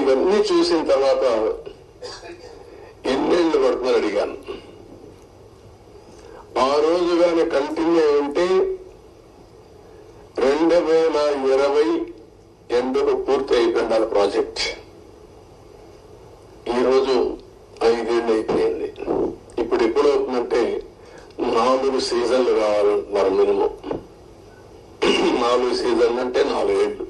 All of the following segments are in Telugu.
ఇవన్నీ చూసిన తర్వాత ఎన్నేళ్లు పడుతుందని అడిగాను. ఆ రోజు కానీ కంటిన్యూ ఉంటే 2020 ఎండకు పూర్తి అయిపోయింది ప్రాజెక్ట్. ఈరోజు 5 ఏళ్ళు అయిపోయింది. ఇప్పుడు ఎప్పుడు అవుతుందంటే 4 సీజన్లు కావాలంటున్నారు మినిమం. 4 సీజన్లు అంటే 4 ఏళ్ళు.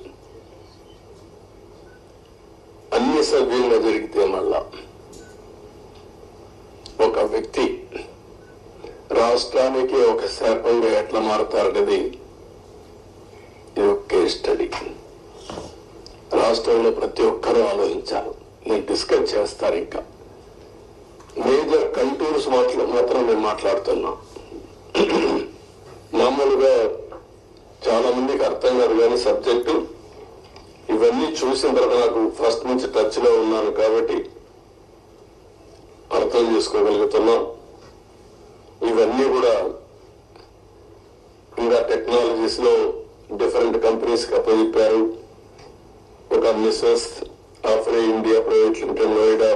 అన్ని సభ్యులుగా జరిగితే మళ్ళా ఒక వ్యక్తి రాష్ట్రానికి ఒక శాపంగా ఎట్లా మారుతారనేది ఇది ఒక కేస్ స్టడీ. రాష్ట్రంలో ప్రతి ఒక్కరూ ఆలోచించాలి. నేను డిస్కస్ చేస్తాను. ఇంకా మేజర్ కంటూర్స్ మాత్రం నేను మాట్లాడుతున్నా. మామూలుగా చాలా మందికి అర్థం కాదు కానీ సబ్జెక్టు ఇవన్నీ చూసిన తర్వాత నాకు ఫస్ట్ నుంచి టచ్ లో ఉన్నాను కాబట్టి అర్థం చేసుకోగలుగుతున్నా. ఇవన్నీ కూడా ఇంకా టెక్నాలజీస్ లో డిఫరెంట్ కంపెనీస్ కి అప్పచెప్పారు. ఒక messrs Afry India private limited Noida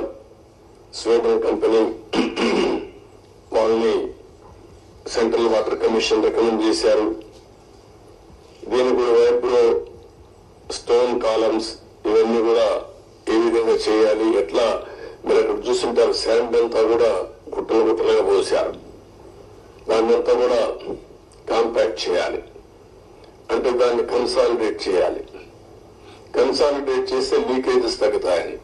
Sweden company వాళ్ళని సెంట్రల్ వాటర్ కమిషన్ రికమెండ్ చేశారు. దీని కూడా వైబ్రో స్టోన్ కాలమ్స్ ఇవన్నీ కూడా ఏ విధంగా చేయాలి, ఎట్లా మీరు అక్కడ చూస్తుంటారు శాండ్ అంతా కూడా గుట్టలు గుట్టలుగా పోసారు. దాన్ని అంతా కూడా కాంపాక్ట్ చేయాలి. అంటే దాన్ని కన్సాలిడేట్ చేయాలి. కన్సాలిడేట్ చేస్తే లీకేజెస్ తగ్గుతాయని.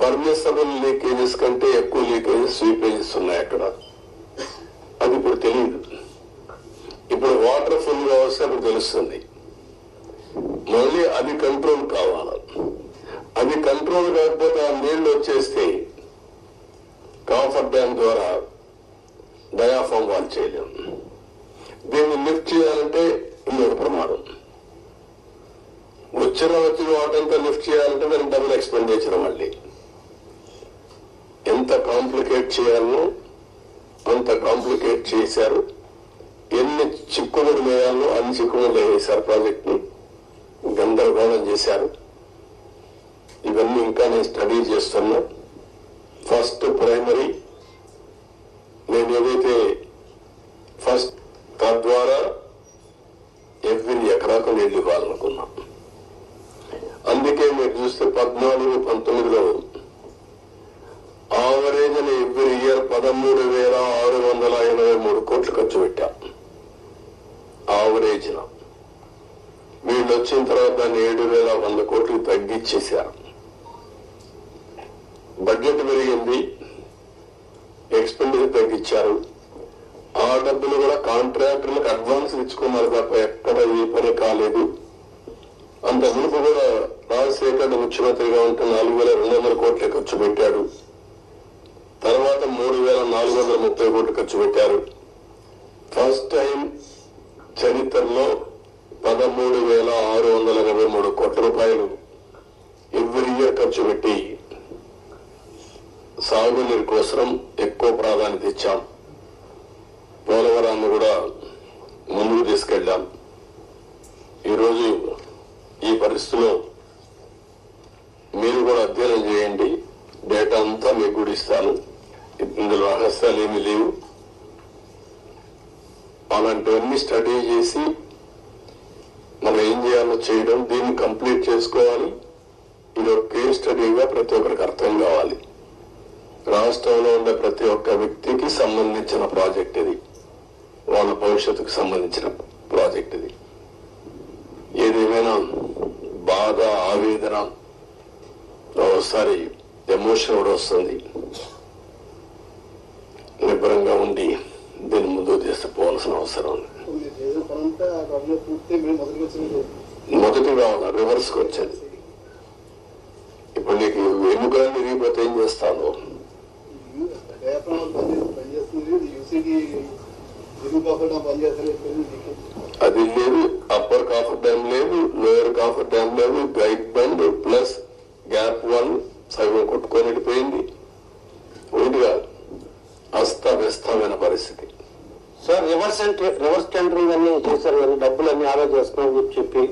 పర్మిసబుల్ లీకేజెస్ కంటే ఎక్కువ లీకేజెస్ స్వీపేజెస్ ఉన్నాయి అక్కడ. అది ఇప్పుడు తెలియదు. ఇప్పుడు వాటర్ ఫుల్ గా వస్తే అప్పుడు తెలుస్తుంది. మళ్ళీ అది కంట్రోల్ కావాలి. అది కంట్రోల్ కాకపోతే ఆ నీళ్లు వచ్చేస్తే కాఫర్ డ్యామ్ ద్వారా డయాఫామ్ వాల్ చేయలేం. దీన్ని లిఫ్ట్ చేయాలంటే ఇంకొక ప్రమాదం. వచ్చిన వాటంతా లిఫ్ట్ చేయాలంటే దానికి డబుల్ ఎక్స్పెండిచర్. మళ్ళీ ఎంత కాంప్లికేట్ చేయాలనో అంత కాంప్లికేట్ చేశారు. ఎన్ని చిక్కుముడు వేయాలో అన్ని చిక్కుముడు వేశారు. ప్రాజెక్ట్ ని గందరగోళం చేశారు. ఇవన్నీ ఇంకా నేను స్టడీ చేస్తున్నా. ఫస్ట్ ప్రైమరీ నేను ఏదైతే ఫస్ట్ తద్వారా ఎవ్రీ ఎకరాకు నీళ్లు ఇవ్వాలనుకున్నా. అందుకే మీరు చూస్తే 14-19లో ఆవరేజ్ ఎవ్రీ ఇయర్ 13,683 కోట్లు ఖర్చు పెట్టాం. ఆవరేజ్ వీళ్ళు వచ్చిన తర్వాత దాన్ని 7,100 కోట్లు తగ్గించేశారు. బడ్జెట్ పెరిగింది, ఎక్స్పెండిచర్ తగ్గించారు. ఆ డబ్బులు కూడా కాంట్రాక్టర్లకు అడ్వాన్స్ ఇచ్చుకున్నారు తప్ప ఎక్కడ ఏ పని కాలేదు. అంత మునుపు కూడా రాజశేఖర్ ముఖ్యమంత్రిగా ఉంటే 4,200 కోట్లు ఖర్చు పెట్టాడు. తర్వాత 3,430 కోట్లు ఖర్చు పెట్టారు. ఫస్ట్ టైం చరిత్రలో 13,683 కోట్ల రూపాయలు ఎవ్రీ ఇయర్ ఖర్చు పెట్టి సాగునీరు కోసం ఎక్కువ ప్రాధాన్యత ఇచ్చాం. పోలవరాన్ని కూడా ముందుకు తీసుకెళ్లాం. ఈరోజు ఈ పరిస్థితిలో మీరు కూడా అధ్యయనం చేయండి. డేటా అంతా మీకు కూడా ఇస్తాను. ఇందులో రహస్యాలు ఏమీ లేవు. అలాంటివన్నీ స్టడీ చేసి మనం ఏం చేయాలో చేయడం, దీన్ని కంప్లీట్ చేసుకోవాలి. ఇది ఒక కేస్ స్టడీగా ప్రతి ఒక్కరికి అర్థం కావాలి. రాష్ట్రంలో ఉండే ప్రతి ఒక్క వ్యక్తికి సంబంధించిన ప్రాజెక్ట్ ఇది. వాళ్ళ భవిష్యత్తుకు సంబంధించిన ప్రాజెక్ట్ ఇది. ఏదేమైనా బాధ, ఆవేదన, ఒకసారి ఎమోషన్ కూడా వస్తుంది. నిబ్బరంగా ఉండి దీన్ని ముందుకు తీసుకుపోవాల్సిన అవసరం ఉంది. మొదటి కావాలి, రివర్స్ కి వచ్చేది. ఇప్పుడు నీకు ఎముకలన్నీ విరిగిపోతే ఏం చేస్తాను? అది లేదు. అప్పర్ కాఫర్ డ్యామ్ లేదు, లోయర్ కాఫర్ డ్యామ్ లేదు, గైడ్ బండ్ ప్లస్ గ్యాప్ 1 సగం కొట్టుకొని వెళ్ళిపోయింది. ఒకటి కాదు, అస్తవ్యస్తమైన పరిస్థితి. సార్ రివర్స్ టెండరింగ్ అన్ని చేశారు, డబ్బులు అన్ని ఆదా చేస్తున్నామని చెప్పి